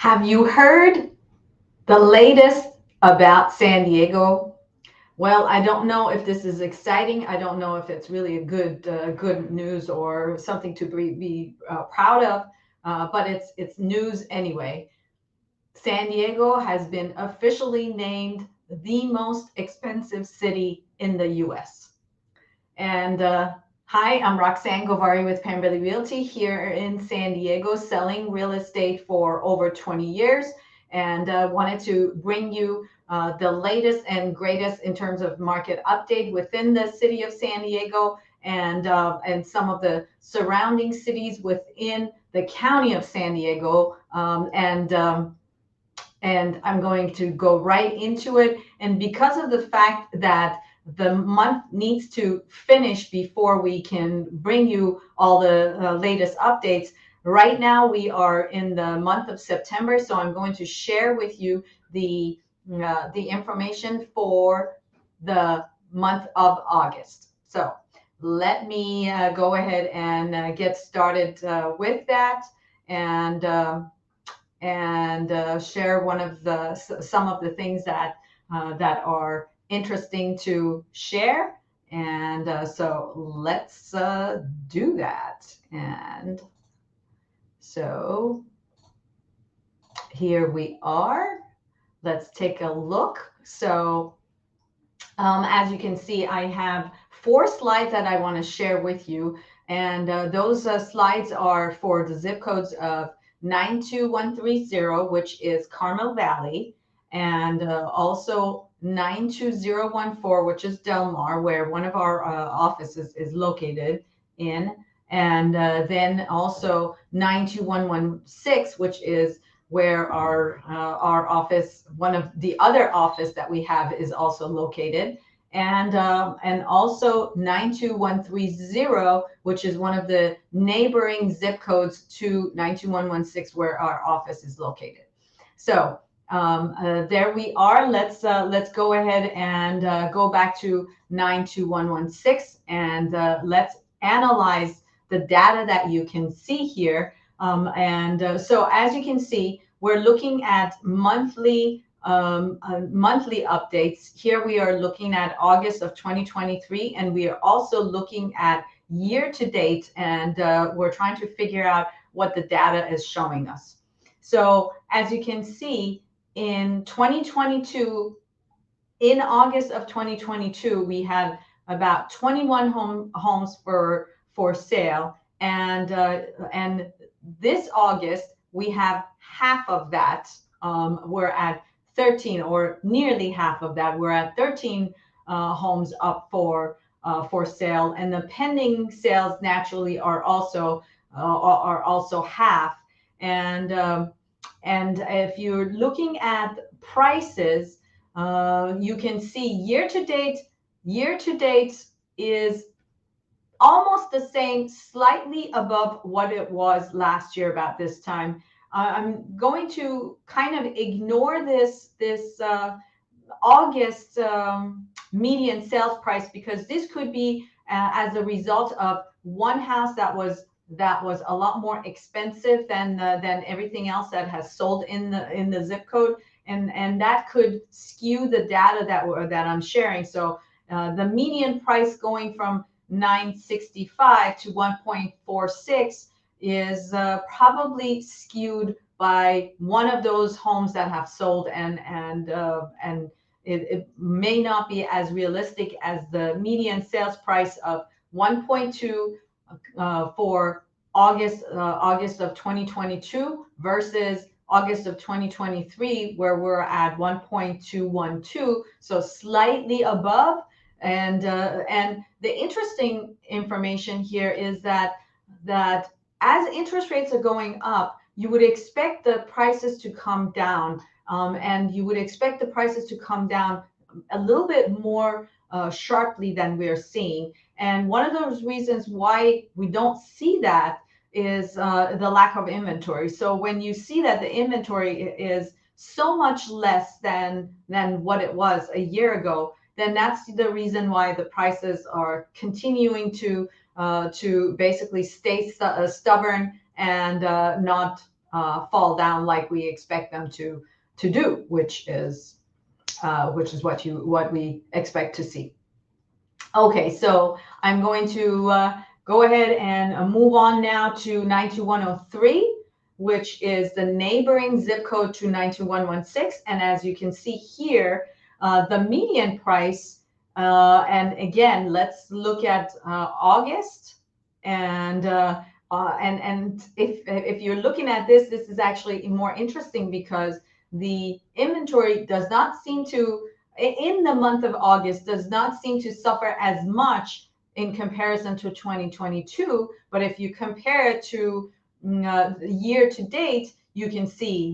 Have you heard the latest about San Diego? Well, I don't know if this is exciting. I don't know if it's really a good news or something to be proud of, but it's news anyway. San Diego has been officially named the most expensive city in the U.S. And hi, I'm Roxanne Govari with Pemberley Realty here in San Diego, selling real estate for over 20 years, and wanted to bring you the latest and greatest in terms of market update within the city of San Diego and some of the surrounding cities within the county of San Diego. And I'm going to go right into it. And because of the fact that the month needs to finish before we can bring you all the latest updates, right now we are in the month of September. So I'm going to share with you the information for the month of August. So let me go ahead and get started with that. And share some of the things that are interesting to share. And so let's do that. And so here we are. Let's take a look. So as you can see, I have 4 slides that I want to share with you. And those slides are for the zip codes of 92130, which is Carmel Valley, and also 92014, which is Del Mar, where one of our offices is located in. And then also 92116, which is where our office, one of the other office that we have, is also located, and also 92130, which is one of the neighboring zip codes to 92116, where our office is located. So there we are. Let's go ahead and go back to 92116, and let's analyze the data that you can see here. So as you can see, we're looking at monthly updates. Here we are looking at August of 2023, and we are also looking at year to date, and we're trying to figure out what the data is showing us. So as you can see, in 2022, in August of 2022, we had about 21 homes for sale, and this August we have half of that. We're at 13, or nearly half of that. We're at 13 homes up for sale, and the pending sales naturally are also half. And if you're looking at prices, you can see year to date is almost the same, slightly above what it was last year about this time. I'm going to kind of ignore this August median sales price, because this could be as a result of one house that was a lot more expensive than everything else that has sold in the zip code, and that could skew the data that I'm sharing. So the median price going from 965 to 1.46 is probably skewed by one of those homes that have sold, and it may not be as realistic as the median sales price of 1.2 for August of 2022 versus August of 2023, where we're at 1.212, so slightly above. And the interesting information here is that as interest rates are going up, you would expect the prices to come down, and you would expect the prices to come down a little bit more sharply than we're seeing. And one of those reasons why we don't see that is the lack of inventory. So when you see that the inventory is so much less than what it was a year ago, then that's the reason why the prices are continuing to basically stay stubborn and not fall down like we expect them to do, which is what we expect to see. Okay, so I'm going to go ahead and move on now to 92103, which is the neighboring zip code to 92116. And as you can see here, the median price, and again, let's look at August. And if you're looking at this, this is actually more interesting because the inventory does not seem to, in the month of August, does not seem to suffer as much in comparison to 2022. But if you compare it to year to date, you can see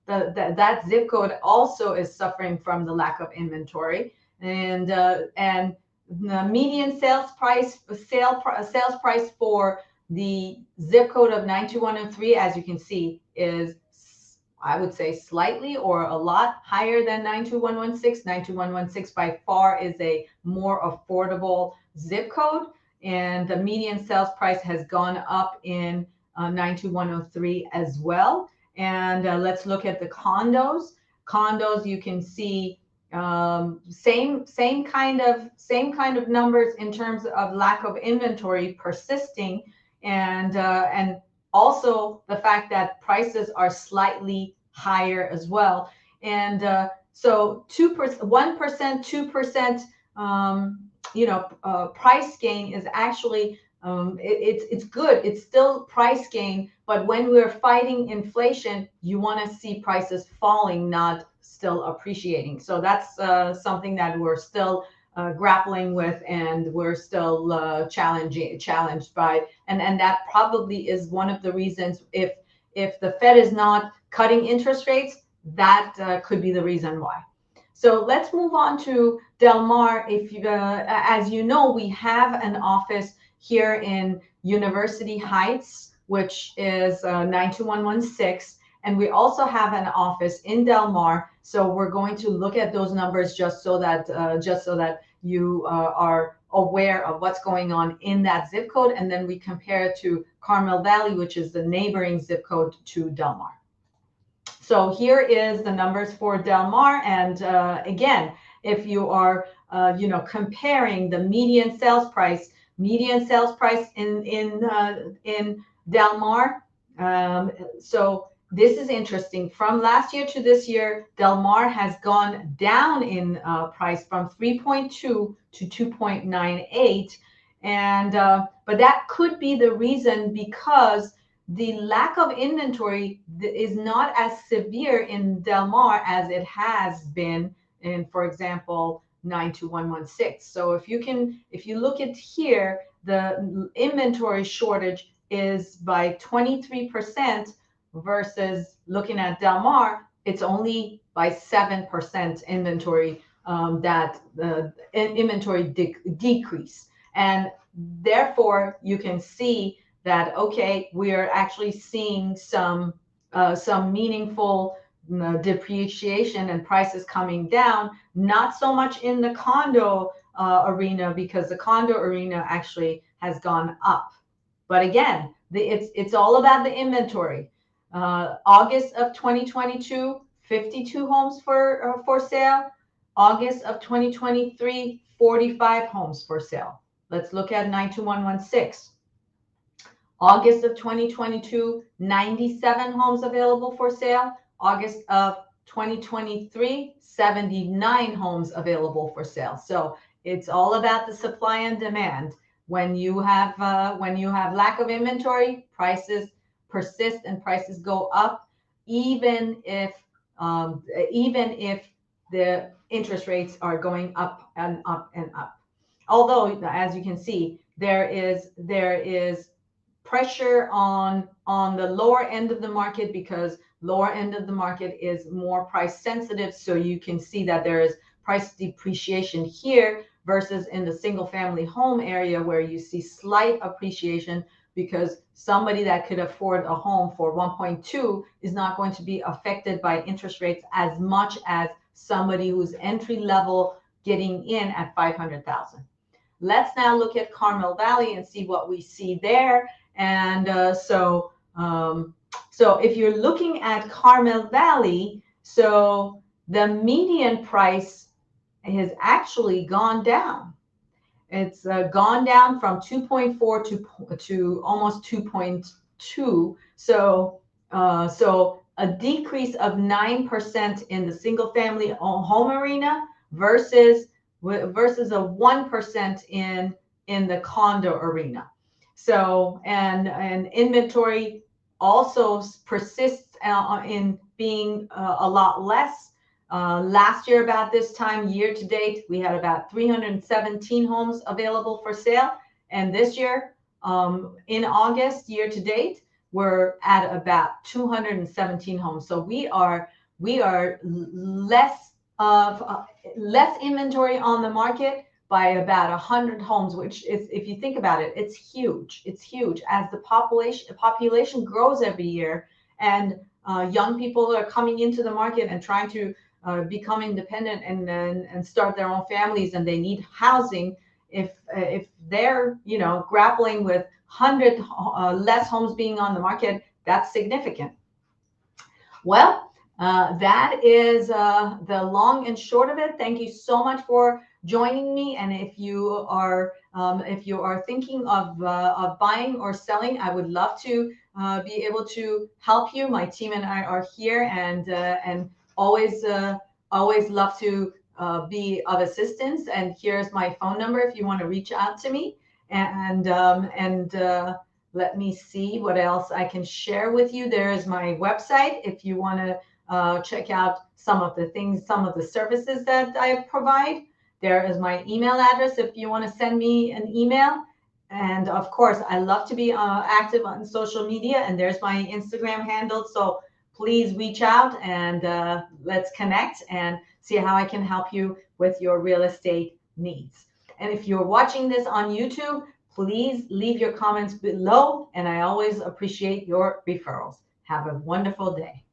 that zip code also is suffering from the lack of inventory, and the median sales price for the zip code of 92103, as you can see, is, I would say, slightly or a lot higher than 92116. 92116 by far is a more affordable zip code, and the median sales price has gone up in 92103 as well. And let's look at the condos. Condos, you can see same kind of numbers in terms of lack of inventory persisting, and also the fact that prices are slightly higher as well. And so 2%, 1%, 2%, price gain is actually, it's good. It's still price gain, but when we're fighting inflation, you want to see prices falling, not still appreciating. So that's something that we're still grappling with, and we're still challenged by, and that probably is one of the reasons. If the Fed is not cutting interest rates, that could be the reason why. So let's move on to Del Mar. If you, as you know, we have an office here in University Heights, which is 92116. And we also have an office in Del Mar. So we're going to look at those numbers just so that you are aware of what's going on in that zip code. And then we compare it to Carmel Valley, which is the neighboring zip code to Del Mar. So here is the numbers for Del Mar. And again, if you are comparing the median sales price in Del Mar, so this is interesting. From last year to this year, Del Mar has gone down in price from 3.2 to 2.98, and but that could be the reason, because the lack of inventory is not as severe in Del Mar as it has been in, for example, 92116. So if you look at here, the inventory shortage is by 23%, versus looking at Del Mar, it's only by 7% inventory inventory decrease. And therefore, you can see that, okay, we are actually seeing some meaningful depreciation and prices coming down, not so much in the condo arena, because the condo arena actually has gone up. But again, it's all about the inventory. August of 2022, 52 homes for sale. August of 2023, 45 homes for sale. Let's look at 92116. August of 2022, 97 homes available for sale. August of 2023, 79 homes available for sale. So it's all about the supply and demand. When you have lack of inventory, prices persist and prices go up, even if the interest rates are going up and up and up. Although, as you can see, there is pressure on the lower end of the market, because lower end of the market is more price sensitive. So you can see that there is price depreciation here, versus in the single family home area, where you see slight appreciation, because somebody that could afford a home for 1.2 is not going to be affected by interest rates as much as somebody who's entry level getting in at 500,000. Let's now look at Carmel Valley and see what we see there. And so So if you're looking at Carmel Valley, so the median price has actually gone down. It's gone down from 2.4 to almost 2.2. So a decrease of 9% in the single family home arena versus a 1% in the condo arena. So and inventory also persists in being a lot less. Last year, about this time, year to date, we had about 317 homes available for sale. And this year, in August, year to date, we're at about 217 homes. So we are less inventory on the market by about 100 homes, which is, if you think about it, it's huge. It's huge as the population grows every year, and young people are coming into the market and trying to become independent and start their own families, and they need housing. If they're grappling with 100 less homes being on the market, that's significant. Well, that is the long and short of it. Thank you so much for joining me. And if you are thinking of buying or selling, I would love to be able to help you. My team and I are here, and always love to be of assistance. And here's my phone number if you want to reach out to me. And let me see what else I can share with you. There is my website if you want to check out some of the things, some of the services that I provide. There is my email address if you want to send me an email. And of course, I love to be active on social media, and there's my Instagram handle. So please reach out and let's connect and see how I can help you with your real estate needs. And if you're watching this on YouTube, please leave your comments below, and I always appreciate your referrals. Have a wonderful day.